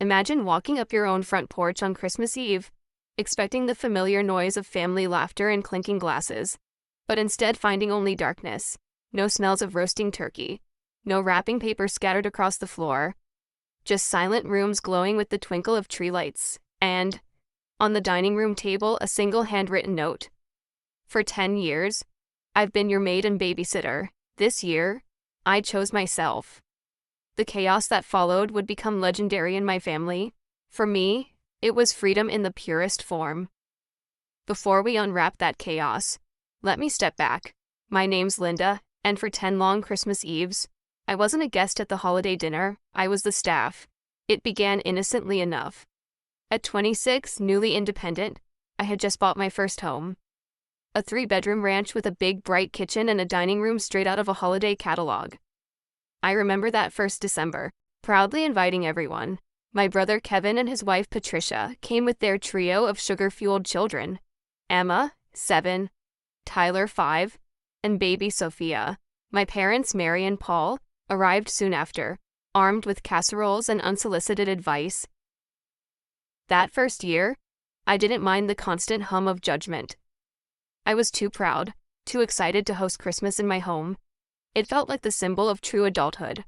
Imagine walking up your own front porch on Christmas Eve, expecting the familiar noise of family laughter and clinking glasses, but instead finding only darkness, no smells of roasting turkey, no wrapping paper scattered across the floor, just silent rooms glowing with the twinkle of tree lights, and, on the dining room table, a single handwritten note. For 10 years, I've been your maid and babysitter. This year, I chose myself. The chaos that followed would become legendary in my family. For me, it was freedom in the purest form. Before we unwrap that chaos, let me step back. My name's Linda, and for 10 long Christmas Eves, I wasn't a guest at the holiday dinner, I was the staff. It began innocently enough. At 26, newly independent, I had just bought my first home. A 3-bedroom ranch with a big, bright kitchen and a dining room straight out of a holiday catalog. I remember that first December, proudly inviting everyone. My brother Kevin and his wife Patricia came with their trio of sugar-fueled children. Emma, 7, Tyler, 5, and baby Sophia. My parents, Mary and Paul, arrived soon after, armed with casseroles and unsolicited advice. That first year, I didn't mind the constant hum of judgment. I was too proud, too excited to host Christmas in my home. It felt like the symbol of true adulthood.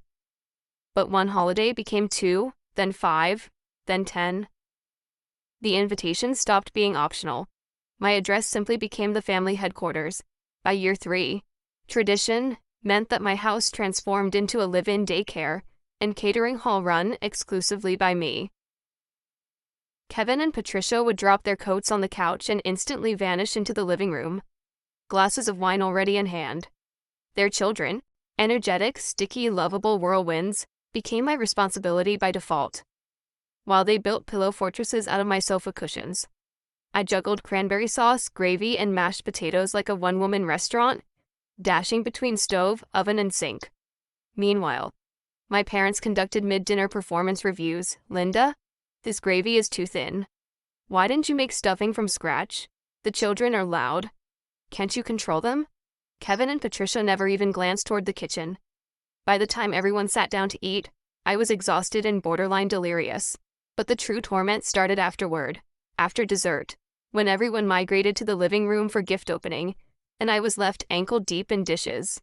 But one holiday became 2, then 5, then 10. The invitations stopped being optional. My address simply became the family headquarters. By year 3, tradition meant that my house transformed into a live-in daycare and catering hall run exclusively by me. Kevin and Patricia would drop their coats on the couch and instantly vanish into the living room, glasses of wine already in hand. Their children, energetic, sticky, lovable whirlwinds, became my responsibility by default. While they built pillow fortresses out of my sofa cushions, I juggled cranberry sauce, gravy, and mashed potatoes like a one-woman restaurant, dashing between stove, oven, and sink. Meanwhile, my parents conducted mid-dinner performance reviews. Linda, this gravy is too thin. Why didn't you make stuffing from scratch? The children are loud. Can't you control them? Kevin and Patricia never even glanced toward the kitchen. By the time everyone sat down to eat, I was exhausted and borderline delirious. But the true torment started afterward, after dessert, when everyone migrated to the living room for gift opening, and I was left ankle-deep in dishes.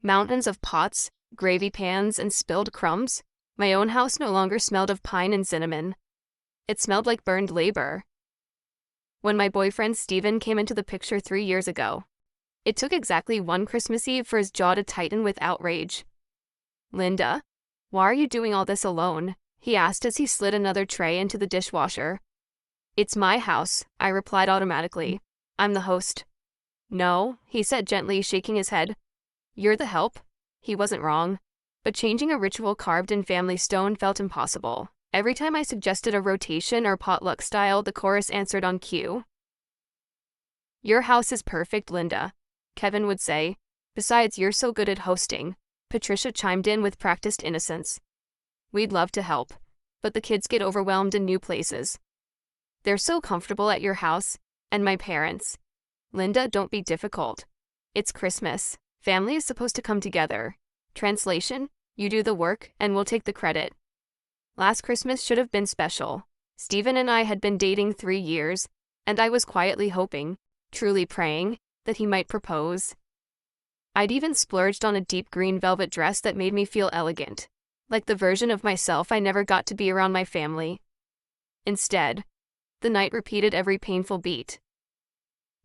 Mountains of pots, gravy pans, and spilled crumbs. My own house no longer smelled of pine and cinnamon. It smelled like burned labor. When my boyfriend Steven came into the picture 3 years ago, it took exactly one Christmas Eve for his jaw to tighten with outrage. Linda, why are you doing all this alone? He asked as he slid another tray into the dishwasher. It's my house, I replied automatically. I'm the host. No, he said gently, shaking his head. You're the help. He wasn't wrong. But changing a ritual carved in family stone felt impossible. Every time I suggested a rotation or potluck style, the chorus answered on cue. Your house is perfect, Linda, Kevin would say. Besides, you're so good at hosting, Patricia chimed in with practiced innocence. We'd love to help, but the kids get overwhelmed in new places. They're so comfortable at your house, and my parents. Linda, don't be difficult. It's Christmas. Family is supposed to come together. Translation, you do the work, and we'll take the credit. Last Christmas should have been special. Steven and I had been dating 3 years, and I was quietly hoping, truly praying, that he might propose. I'd even splurged on a deep green velvet dress that made me feel elegant, like the version of myself I never got to be around my family. Instead, the night repeated every painful beat.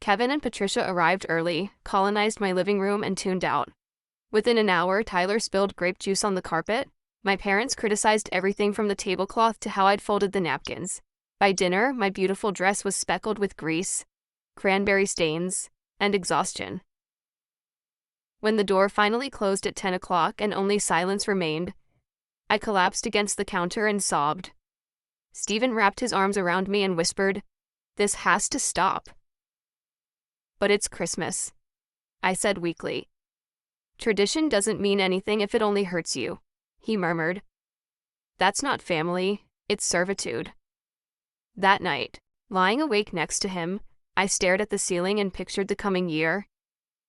Kevin and Patricia arrived early, colonized my living room, and tuned out. Within an hour, Tyler spilled grape juice on the carpet. My parents criticized everything from the tablecloth to how I'd folded the napkins. By dinner, my beautiful dress was speckled with grease, cranberry stains, and exhaustion. When the door finally closed at 10 o'clock and only silence remained, I collapsed against the counter and sobbed. Steven wrapped his arms around me and whispered, "This has to stop." But it's Christmas, I said weakly. Tradition doesn't mean anything if it only hurts you, he murmured. That's not family, it's servitude. That night, lying awake next to him, I stared at the ceiling and pictured the coming year.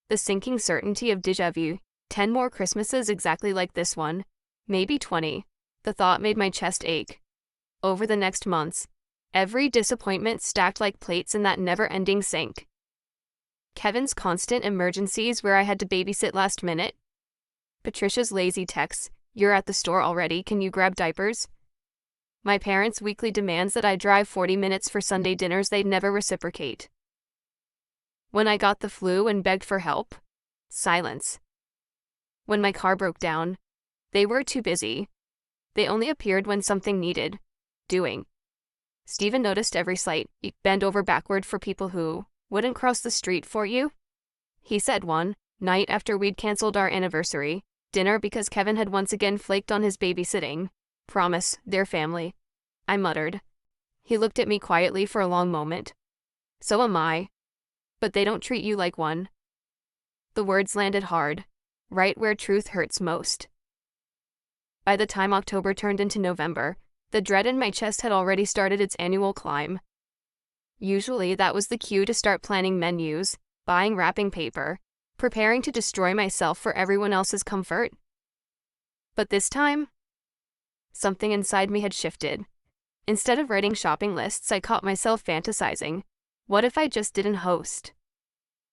The sinking certainty of déjà vu, 10 more Christmases exactly like this one, maybe 20. The thought made my chest ache. Over the next months, every disappointment stacked like plates in that never-ending sink. Kevin's constant emergencies where I had to babysit last minute. Patricia's lazy texts, "You're at the store already, can you grab diapers?" My parents' weekly demands that I drive 40 minutes for Sunday dinners they'd never reciprocate. When I got the flu and begged for help, silence. When my car broke down, they were too busy. They only appeared when something needed doing. Stephen noticed every slight bend over backward for people who wouldn't cross the street for you. He said one night after we'd canceled our anniversary dinner because Kevin had once again flaked on his babysitting promise, their family. I muttered. He looked at me quietly for a long moment. So am I. But they don't treat you like one. The words landed hard, right where truth hurts most. By the time October turned into November, the dread in my chest had already started its annual climb. Usually that was the cue to start planning menus, buying wrapping paper, preparing to destroy myself for everyone else's comfort. But this time, something inside me had shifted. Instead of writing shopping lists, I caught myself fantasizing. What if I just didn't host?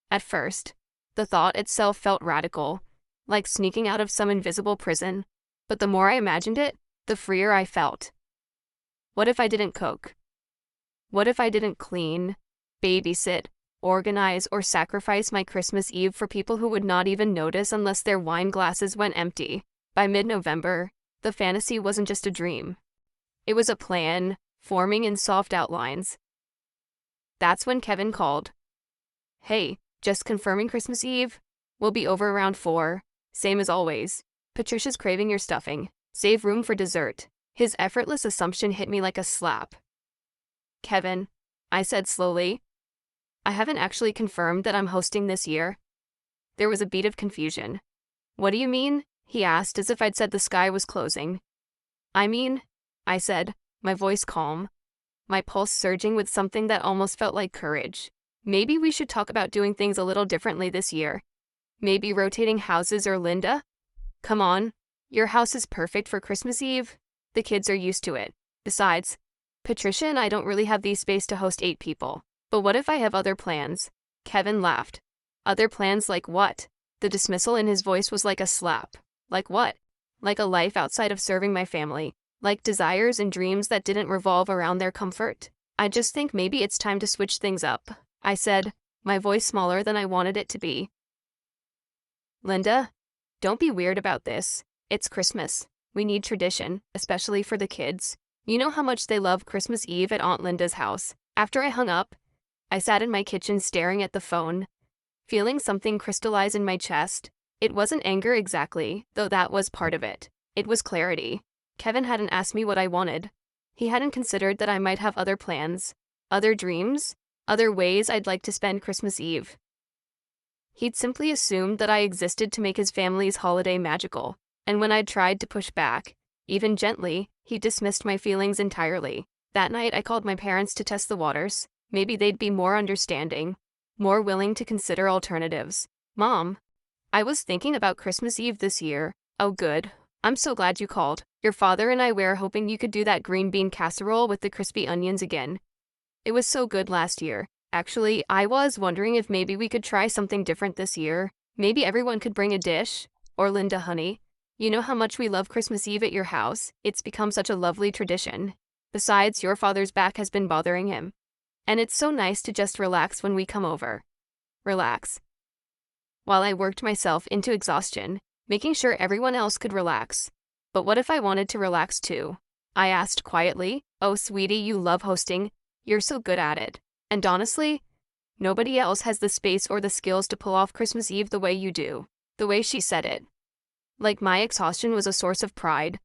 At first, the thought itself felt radical, like sneaking out of some invisible prison, but the more I imagined it, the freer I felt. What if I didn't cook? What if I didn't clean, babysit, organize, or sacrifice my Christmas Eve for people who would not even notice unless their wine glasses went empty? By mid-November, the fantasy wasn't just a dream. It was a plan, forming in soft outlines. That's when Kevin called. "Hey, just confirming Christmas Eve. We'll be over around 4, same as always. Patricia's craving your stuffing. Save room for dessert." His effortless assumption hit me like a slap. "Kevin," I said slowly, "I haven't actually confirmed that I'm hosting this year." There was a beat of confusion. "What do you mean?" he asked, as if I'd said the sky was closing. "I mean," I said, my voice calm, my pulse surging with something that almost felt like courage. "Maybe we should talk about doing things a little differently this year. Maybe rotating houses or Linda? Come on, your house is perfect for Christmas Eve. The kids are used to it. Besides, Patricia and I don't really have the space to host 8 people. But what if I have other plans?" Kevin laughed. "Other plans like what?" The dismissal in his voice was like a slap. "Like what?" "Like a life outside of serving my family. Like desires and dreams that didn't revolve around their comfort. I just think maybe it's time to switch things up," I said, my voice smaller than I wanted it to be. "Linda, don't be weird about this. It's Christmas. We need tradition, especially for the kids. You know how much they love Christmas Eve at Aunt Linda's house." After I hung up, I sat in my kitchen staring at the phone, feeling something crystallize in my chest. It wasn't anger exactly, though that was part of it. It was clarity. Kevin hadn't asked me what I wanted. He hadn't considered that I might have other plans, other dreams, other ways I'd like to spend Christmas Eve. He'd simply assumed that I existed to make his family's holiday magical, and when I'd tried to push back, even gently, he dismissed my feelings entirely. That night I called my parents to test the waters. Maybe they'd be more understanding, more willing to consider alternatives. "Mom, I was thinking about Christmas Eve this year." "Oh good. I'm so glad you called. Your father and I were hoping you could do that green bean casserole with the crispy onions again. It was so good last year. Actually, I was wondering if maybe we could try something different this year. Maybe everyone could bring a dish. Or Linda, honey, you know how much we love Christmas Eve at your house. It's become such a lovely tradition. Besides, your father's back has been bothering him. And it's so nice to just relax when we come over." Relax. While I worked myself into exhaustion, making sure everyone else could relax. But what if I wanted to relax too? I asked quietly. "Oh, sweetie, you love hosting. You're so good at it. And honestly, nobody else has the space or the skills to pull off Christmas Eve the way you do." The way she said it. Like my exhaustion was a source of pride.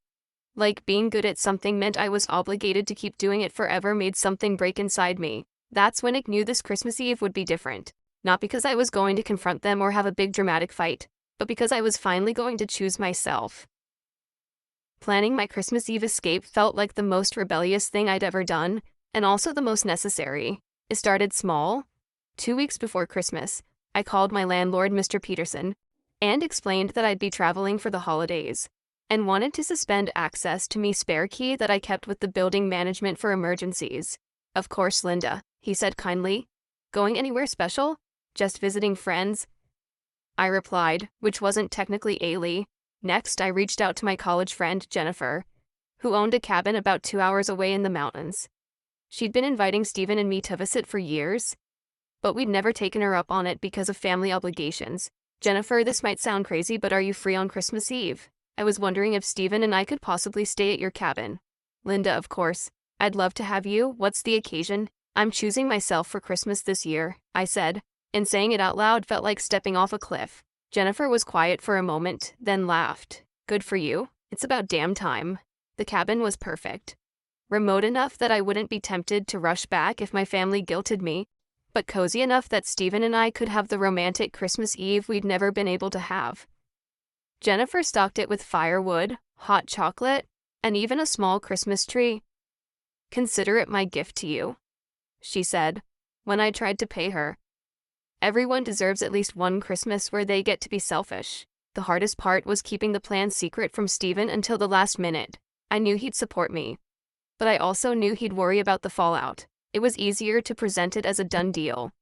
Like being good at something meant I was obligated to keep doing it forever made something break inside me. That's when I knew this Christmas Eve would be different. Not because I was going to confront them or have a big dramatic fight, but because I was finally going to choose myself. Planning my Christmas Eve escape felt like the most rebellious thing I'd ever done, and also the most necessary. It started small. 2 weeks before Christmas, I called my landlord, Mr. Peterson, and explained that I'd be traveling for the holidays. and wanted to suspend access to me spare key that I kept with the building management for emergencies. Of course, Linda, he said kindly. Going anywhere special? Just visiting friends? I replied, which wasn't technically Ailey. Next, I reached out to my college friend, Jennifer, who owned a cabin about 2 hours away in the mountains. She'd been inviting Stephen and me to visit for years, but we'd never taken her up on it because of family obligations. Jennifer, this might sound crazy, but are you free on Christmas Eve? I was wondering if Stephen and I could possibly stay at your cabin. Linda, of course. I'd love to have you. What's the occasion? I'm choosing myself for Christmas this year, I said, and saying it out loud felt like stepping off a cliff. Jennifer was quiet for a moment, then laughed. Good for you. It's about damn time. The cabin was perfect. Remote enough that I wouldn't be tempted to rush back if my family guilted me, but cozy enough that Stephen and I could have the romantic Christmas Eve we'd never been able to have. Jennifer stocked it with firewood, hot chocolate, and even a small Christmas tree. Consider it my gift to you, she said, when I tried to pay her. Everyone deserves at least one Christmas where they get to be selfish. The hardest part was keeping the plan secret from Stephen until the last minute. I knew he'd support me, but I also knew he'd worry about the fallout. It was easier to present it as a done deal.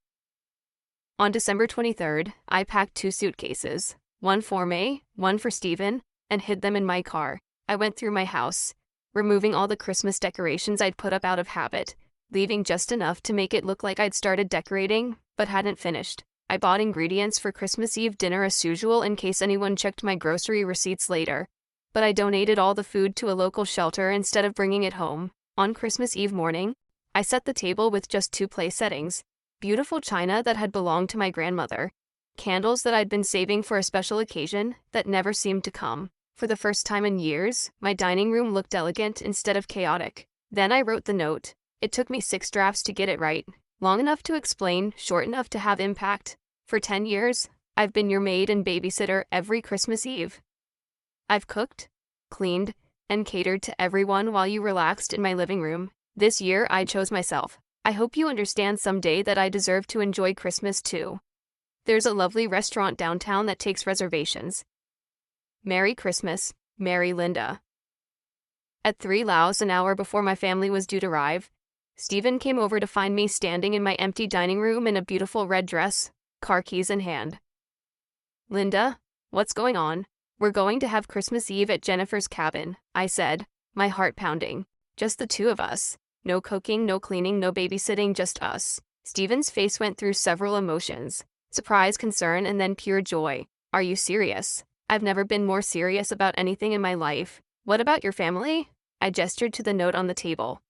On December 23rd, I packed 2 suitcases, one for May, one for Stephen, and hid them in my car. I went through my house, removing all the Christmas decorations I'd put up out of habit, leaving just enough to make it look like I'd started decorating, but hadn't finished. I bought ingredients for Christmas Eve dinner as usual in case anyone checked my grocery receipts later, but I donated all the food to a local shelter instead of bringing it home. On Christmas Eve morning, I set the table with just 2 place settings, beautiful china that had belonged to my grandmother, candles that I'd been saving for a special occasion that never seemed to come. For the first time in years, my dining room looked elegant instead of chaotic. Then I wrote the note. It took me 6 drafts to get it right, long enough to explain, short enough to have impact. For 10 years, I've been your maid and babysitter every Christmas Eve. I've cooked, cleaned, and catered to everyone while you relaxed in my living room. This year, I chose myself. I hope you understand someday that I deserve to enjoy Christmas too. There's a lovely restaurant downtown that takes reservations. Merry Christmas, Mary Linda. At 3 Laos, an hour before my family was due to arrive, Stephen came over to find me standing in my empty dining room in a beautiful red dress, car keys in hand. Linda, what's going on? We're going to have Christmas Eve at Jennifer's cabin, I said, my heart pounding. Just the 2 of us. No cooking, no cleaning, no babysitting, just us. Stephen's face went through several emotions. Surprise, concern, and then pure joy. Are you serious? I've never been more serious about anything in my life. What about your family? I gestured to the note on the table.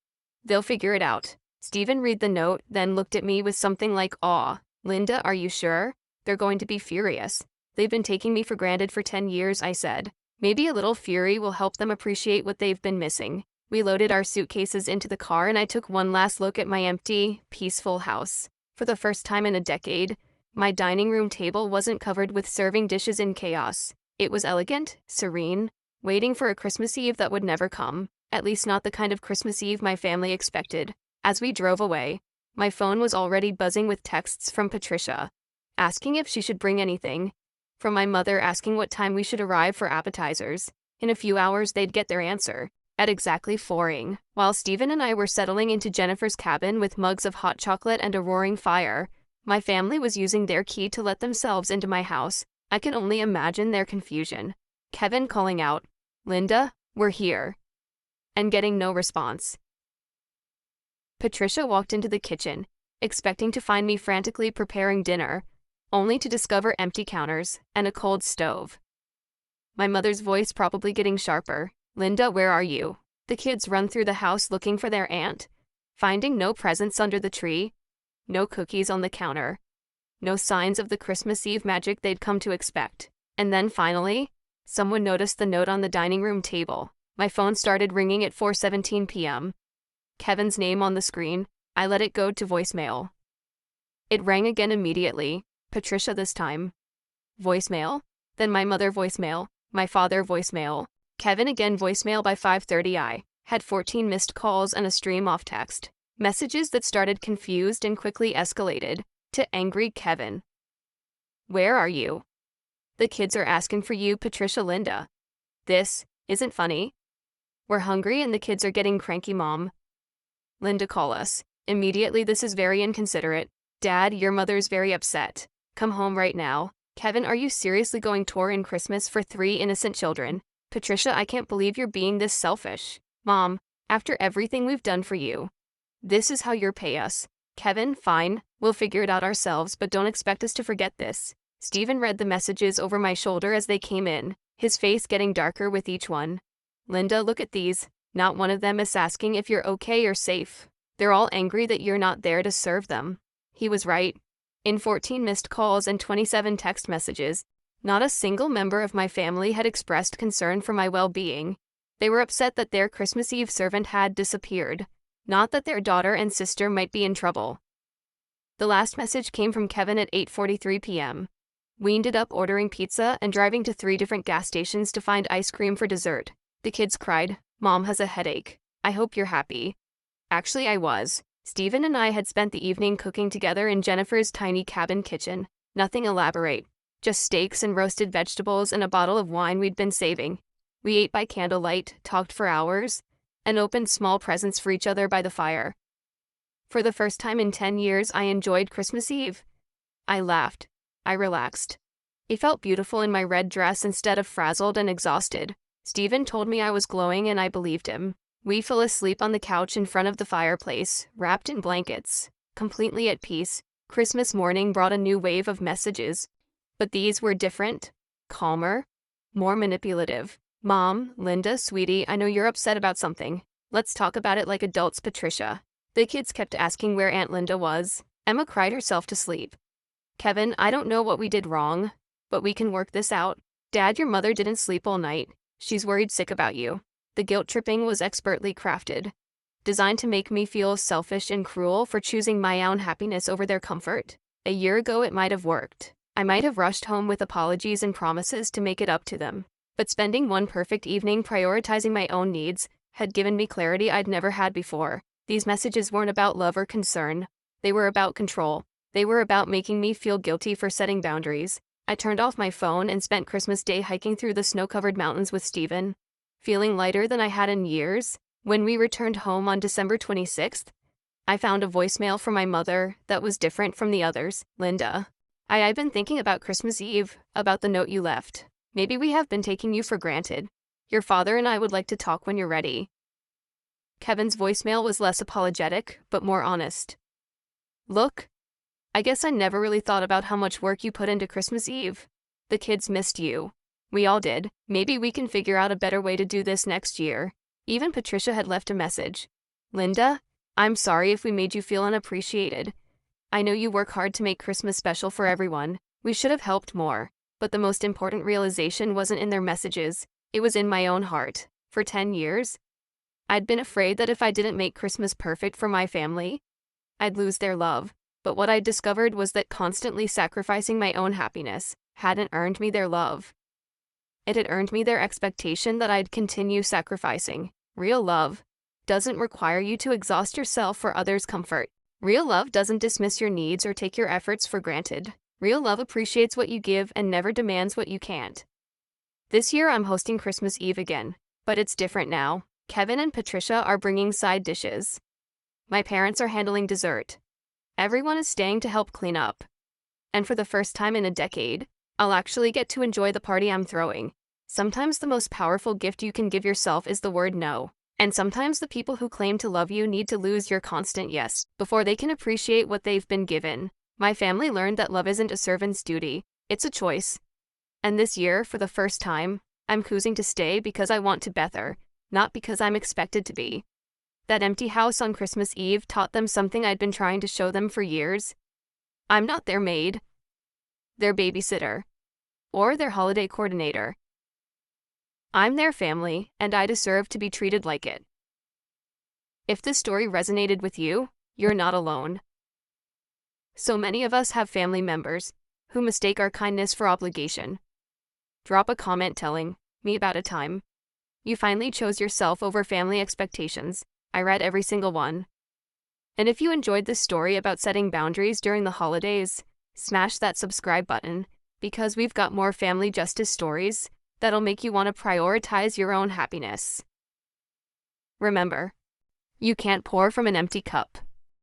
They'll figure it out. Stephen read the note, then looked at me with something like awe. Linda, are you sure? They're going to be furious. They've been taking me for granted for 10 years, I said. Maybe a little fury will help them appreciate what they've been missing. We loaded our suitcases into the car and I took one last look at my empty, peaceful house. For the first time in a decade, my dining room table wasn't covered with serving dishes in chaos. It was elegant, serene, waiting for a Christmas Eve that would never come, at least not the kind of Christmas Eve my family expected. As we drove away, my phone was already buzzing with texts from Patricia, asking if she should bring anything, from my mother asking what time we should arrive for appetizers. In a few hours they'd get their answer. At exactly 4 while Stephen and I were settling into Jennifer's cabin with mugs of hot chocolate and a roaring fire, my family was using their key to let themselves into my house. I can only imagine their confusion. Kevin calling out, Linda, we're here, and getting no response. Patricia walked into the kitchen, expecting to find me frantically preparing dinner, only to discover empty counters and a cold stove. My mother's voice probably getting sharper. Linda, where are you? The kids run through the house looking for their aunt, finding no presents under the tree, no cookies on the counter, no signs of the Christmas Eve magic they'd come to expect. And then finally, someone noticed the note on the dining room table. My phone started ringing at 4:17 p.m. Kevin's name on the screen. I let it go to voicemail. It rang again immediately. Patricia this time. Voicemail? Then my mother voicemail. My father voicemail. Kevin again voicemail by 5:30. I had 14 missed calls and a stream off text. Messages that started confused and quickly escalated to angry Kevin. Where are you? The kids are asking for you, Patricia. Linda. This Isn't funny? We're hungry and the kids are getting cranky, Mom. Linda, call us. Immediately, this is very inconsiderate. Dad, your mother's very upset. Come home right now. Kevin, are you seriously going touring Christmas for 3 innocent children? Patricia, I can't believe you're being this selfish. Mom, after everything we've done for you, this is how you're pay us. Kevin, fine, we'll figure it out ourselves, but don't expect us to forget this. Stephen read the messages over my shoulder as they came in, his face getting darker with each one. Linda, look at these. Not one of them is asking if you're okay or safe. They're all angry that you're not there to serve them. He was right. In 14 missed calls and 27 text messages, not a single member of my family had expressed concern for my well-being. They were upset that their Christmas Eve servant had disappeared, not that their daughter and sister might be in trouble. The last message came from Kevin at 8:43 p.m. We ended up ordering pizza and driving to 3 different gas stations to find ice cream for dessert. The kids cried, Mom has a headache. I hope you're happy. Actually, I was. Stephen and I had spent the evening cooking together in Jennifer's tiny cabin kitchen. Nothing elaborate. Just steaks and roasted vegetables and a bottle of wine we'd been saving. We ate by candlelight, talked for hours, and opened small presents for each other by the fire. For the first time in 10 years, I enjoyed Christmas Eve. I laughed. I relaxed. It felt beautiful in my red dress instead of frazzled and exhausted. Stephen told me I was glowing and I believed him. We fell asleep on the couch in front of the fireplace, wrapped in blankets, completely at peace. Christmas morning brought a new wave of messages, but these were different, calmer, more manipulative. Mom, Linda, sweetie, I know you're upset about something. Let's talk about it like adults, Patricia. The kids kept asking where Aunt Linda was. Emma cried herself to sleep. Kevin, I don't know what we did wrong, but we can work this out. Dad, your mother didn't sleep all night. She's worried sick about you. The guilt tripping was expertly crafted, designed to make me feel selfish and cruel for choosing my own happiness over their comfort. A year ago it might have worked. I might have rushed home with apologies and promises to make it up to them. But spending one perfect evening prioritizing my own needs had given me clarity I'd never had before. These messages weren't about love or concern. They were about control. They were about making me feel guilty for setting boundaries. I turned off my phone and spent Christmas Day hiking through the snow-covered mountains with Stephen, feeling lighter than I had in years. When we returned home on December 26th, I found a voicemail from my mother that was different from the others. Linda, I've been thinking about Christmas Eve, about the note you left. Maybe we have been taking you for granted. Your father and I would like to talk when you're ready. Kevin's voicemail was less apologetic, but more honest. Look, I guess I never really thought about how much work you put into Christmas Eve. The kids missed you. We all did. Maybe we can figure out a better way to do this next year. Even Patricia had left a message. Linda, I'm sorry if we made you feel unappreciated. I know you work hard to make Christmas special for everyone. We should have helped more. But the most important realization wasn't in their messages. It was in my own heart. For 10 years, I'd been afraid that if I didn't make Christmas perfect for my family, I'd lose their love. But what I discovered was that constantly sacrificing my own happiness hadn't earned me their love. It had earned me their expectation that I'd continue sacrificing. Real love doesn't require you to exhaust yourself for others' comfort. Real love doesn't dismiss your needs or take your efforts for granted. Real love appreciates what you give and never demands what you can't. This year I'm hosting Christmas Eve again, but it's different now. Kevin and Patricia are bringing side dishes. My parents are handling dessert. Everyone is staying to help clean up. And for the first time in a decade, I'll actually get to enjoy the party I'm throwing. Sometimes the most powerful gift you can give yourself is the word no. And sometimes the people who claim to love you need to lose your constant yes before they can appreciate what they've been given. My family learned that love isn't a servant's duty, it's a choice. And this year, for the first time, I'm choosing to stay because I want to better, not because I'm expected to be. That empty house on Christmas Eve taught them something I'd been trying to show them for years. I'm not their maid, their babysitter, or their holiday coordinator. I'm their family, and I deserve to be treated like it. If this story resonated with you, you're not alone. So many of us have family members who mistake our kindness for obligation. Drop a comment telling me about a time you finally chose yourself over family expectations. I read every single one. And if you enjoyed this story about setting boundaries during the holidays, smash that subscribe button, because we've got more family justice stories that'll make you want to prioritize your own happiness. Remember, you can't pour from an empty cup.